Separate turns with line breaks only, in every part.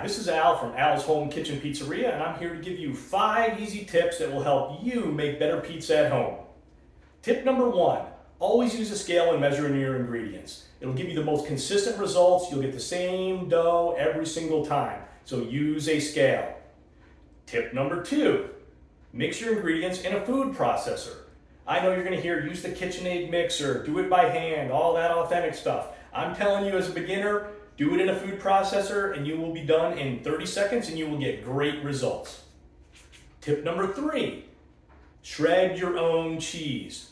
this is Al from Al's Home Kitchen Pizzeria, and I'm here to give you 5 easy tips that will help you make better pizza at home. Tip number 1, always use a scale when measuring your ingredients. It'll give you the most consistent results. You'll get the same dough every single time, so use a scale. Tip number 2, mix your ingredients in a food processor. I know you're going to hear use the KitchenAid mixer, do it by hand, all that authentic stuff. I'm telling you as a beginner, do it in a food processor and you will be done in 30 seconds and you will get great results. Tip number 3, shred your own cheese.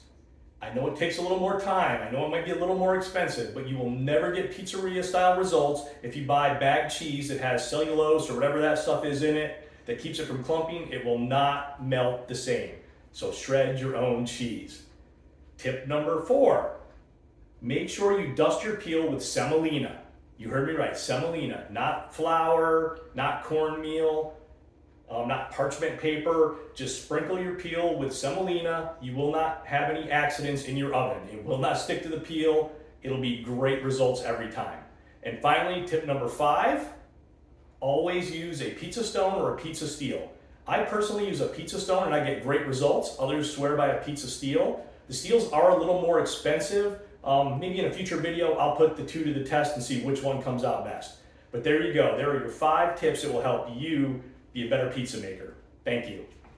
I know it takes a little more time, I know it might be a little more expensive, but you will never get pizzeria style results if you buy bagged cheese that has cellulose or whatever that stuff is in it that keeps it from clumping. It will not melt the same. So shred your own cheese. Tip number 4, make sure you dust your peel with semolina. You heard me right, semolina, not flour, not cornmeal, not parchment paper. Just sprinkle your peel with semolina. You will not have any accidents in your oven. It will not stick to the peel. It'll be great results every time. And finally, tip number 5, always use a pizza stone or a pizza steel. I personally use a pizza stone and I get great results. Others swear by a pizza steel. The steels are a little more expensive. Maybe in a future video, I'll put the two to the test and see which one comes out best. But there you go. There are your 5 tips that will help you be a better pizza maker. Thank you.